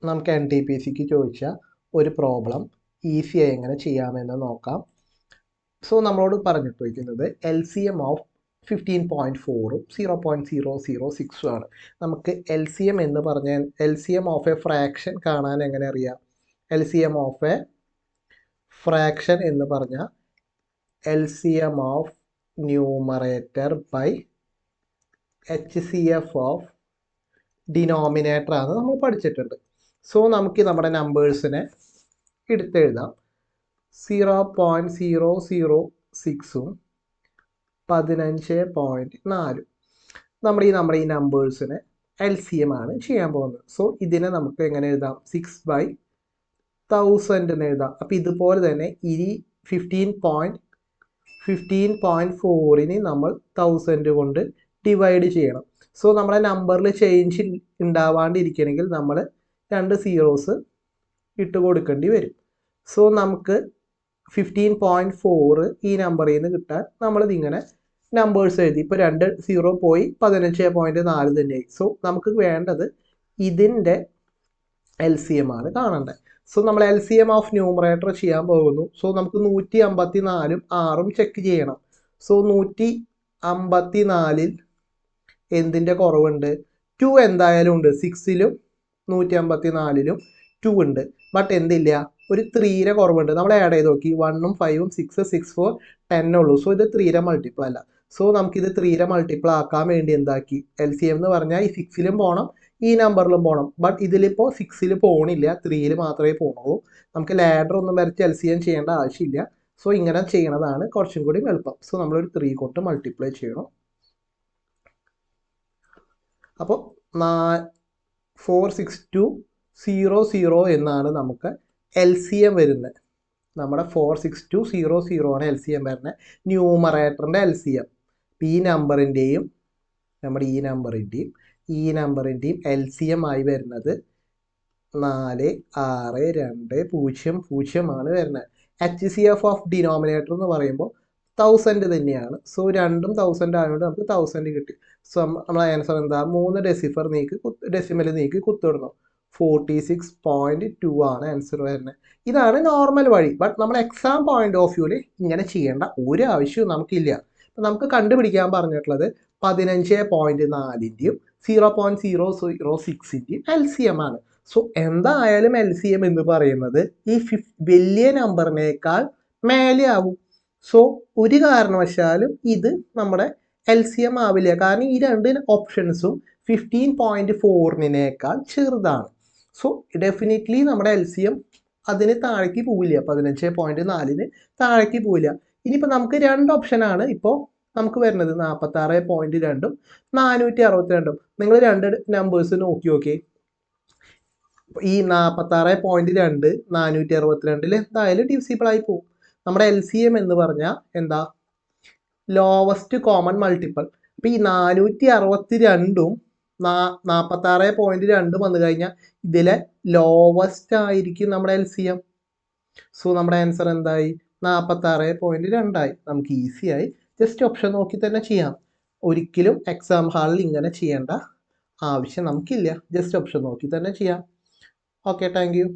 നമുക്ക് NTPCക്ക് ചോദിച്ച ഒരു പ്രോബ്ലം ഈസിയായി എങ്ങനെ ചെയ്യാമെന്ന് നോക്കാം. സോ നമ്മളോട് പറഞ്ഞിട്ടിരിക്കുന്നത് LCM ഓഫ് 15.4ഉം 0.006ഉം ആണ്. നമുക്ക് LCM എന്ന് പറഞ്ഞാൽ LCM ഓഫ് എ ഫ്രാക്ഷൻ കാണാൻ എങ്ങനെ അറിയാം? LCM ഓഫ് എ ഫ്രാക്ഷൻ എന്ന് പറഞ്ഞാൽ LCM of numerator by HCF of denominator ആണ് നമ്മൾ പഠിച്ചിട്ടുണ്ട്. സോ നമുക്ക് നമ്മുടെ നമ്പേഴ്സിനെ എടുത്തെഴുതാം. 0.006ഉം 15.4 നമ്മുടെ ഈ നമ്പേഴ്സിനെ LCM ആണ് ചെയ്യാൻ പോകുന്നത്. സോ ഇതിനെ നമുക്ക് എങ്ങനെ എഴുതാം? 6/1000 എന്ന് എഴുതാം. അപ്പോൾ ഇതുപോലെ തന്നെ ഈ 15.4ന് നമ്മൾ 1000 കൊണ്ട് ഡിവൈഡ് ചെയ്യണം. സോ നമ്മുടെ നമ്പറിൽ ചേഞ്ച് ഉണ്ടാവാണ്ടിരിക്കണമെങ്കിൽ നമ്മൾ 2 സീറോസ് ഇട്ട് കൊടുക്കേണ്ടി വരും. സോ നമുക്ക് 15.4 ഈ നമ്പറിൽ നിന്ന് കിട്ടാൻ നമ്മളിതിങ്ങനെ നമ്പേഴ്സ് എഴുതി. ഇപ്പോൾ 2 സീറോ പോയി 15.4 തന്നെയായി. സോ നമുക്ക് വേണ്ടത് ഇതിൻ്റെ LCM ആണ് കാണേണ്ടത്. സോ നമ്മൾ LCM ഓഫ് ന്യൂമറേറ്റർ ചെയ്യാൻ പോകുന്നു. സോ നമുക്ക് 154ഉം 6ഉം ചെക്ക് ചെയ്യണം. സോ 154ൽ എന്തിൻ്റെ കുറവുണ്ട്? 2 എന്തായാലും ഉണ്ട്. 6ലും 154ലും 2 ഉണ്ട്. ബട്ട് എന്തില്ല? ഒരു 3യുടെ കുറവുണ്ട്. നമ്മൾ ആഡ് ചെയ്ത് നോക്കി. 1ഉം 5ഉം 6, 6, 4, 10 ഉള്ളൂ. സോ ഇത് 3യുടെ മൾട്ടിപ്പിൾ അല്ല. സോ നമുക്കിത് 3യുടെ മൾട്ടിപ്പിൾ ആക്കാൻ വേണ്ടി എന്താക്കി? LCM എന്ന് പറഞ്ഞാൽ ഈ 6ലും പോകണം, ഈ നമ്പറിലും പോകണം. ബട്ട് ഇതിലിപ്പോൾ 6ൽ പോകണില്ല, 3ൽ മാത്രമേ പോകുന്നുള്ളൂ. നമുക്ക് ലാഡർ ഒന്നും വരച്ച് LCM ചെയ്യേണ്ട ആവശ്യമില്ല. സോ ഇങ്ങനെ ചെയ്യണതാണ് കുറച്ചും കൂടി എളുപ്പം. സോ നമ്മളൊരു 3 കൊണ്ട് മൾട്ടിപ്ലൈ ചെയ്യണം. അപ്പോൾ 4620 എന്നാണ് നമുക്ക് LCM വരുന്നത്. നമ്മുടെ 4620 ആണ് LCM വരുന്നത്, ന്യൂമറേറ്ററിൻ്റെ LCM. ഈ നമ്പറിൻ്റെയും നമ്മുടെ ഈ നമ്പറിൻ്റെയും LCM ആയി വരുന്നത് 4620 ആണ് വരുന്നത്. HCF ഓഫ് ഡിനോമിനേറ്റർ എന്ന് പറയുമ്പോൾ 1000 തന്നെയാണ്. സോ രണ്ടും 1000 ആയതുകൊണ്ട് നമുക്ക് 1000 കിട്ടി. സോ നമ്മളെ ആൻസർ എന്താ? 3 ഡെസിമൽ നീക്കി കുത്തിടണം. 46.2 ആണ് ആൻസർ വരുന്നത്. ഇതാണ് നോർമൽ വഴി. ബട്ട് നമ്മൾ എക്സാം പോയിന്റ് ഓഫ് വ്യൂവിൽ ഇങ്ങനെ ചെയ്യേണ്ട ഒരു ആവശ്യവും നമുക്കില്ല. അപ്പം നമുക്ക് കണ്ടുപിടിക്കാൻ പറഞ്ഞിട്ടുള്ളത് 15.4ൻ്റെയും 0.006ൻ്റെയും LCM ആണ്. സോ എന്തായാലും LCM എന്ന് പറയുന്നത് ഈ വലിയ നമ്പറിനേക്കാൾ മേലെ ആവും. സോ ഒരു കാരണവശാലും ഇത് നമ്മുടെ LCM ആവില്ല. കാരണം ഈ രണ്ട് ഓപ്ഷൻസും 15.4നേക്കാൾ ചെറുതാണ്. സോ ഡെഫിനറ്റ്ലി നമ്മുടെ LCM അതിന് താഴേക്ക് പോവില്ല, 15.4ന് താഴേക്ക് പോവില്ല. ഇനിയിപ്പോൾ നമുക്ക് 2 ഓപ്ഷനാണ് ഇപ്പോൾ നമുക്ക് വരുന്നത്, 46.2ഉം 462ഉം. നിങ്ങൾ 2 നമ്പേഴ്സ് നോക്കിയേ. ഈ 46.2 462 എന്തായാലും ഡിവിസിബിൾ ആയി പോകും. നമ്മുടെ LCM എന്ന് പറഞ്ഞാൽ എന്താ? Lowest common multiple. അപ്പോൾ ഈ 462ഉം 46.2 വന്നു കഴിഞ്ഞാൽ ഇതിലെ ലോവസ്റ്റ് ആയിരിക്കും നമ്മുടെ LCM. സോ നമ്മുടെ ആൻസർ എന്തായി? 46.2 ആയി. നമുക്ക് ഈസിയായി ജസ്റ്റ് ഓപ്ഷൻ നോക്കി തന്നെ ചെയ്യാം. ഒരിക്കലും എക്സാം ഹാളിൽ ഇങ്ങനെ ചെയ്യേണ്ട ആവശ്യം നമുക്കില്ല. ജസ്റ്റ് ഓപ്ഷൻ നോക്കി തന്നെ ചെയ്യാം. Okay, thank you.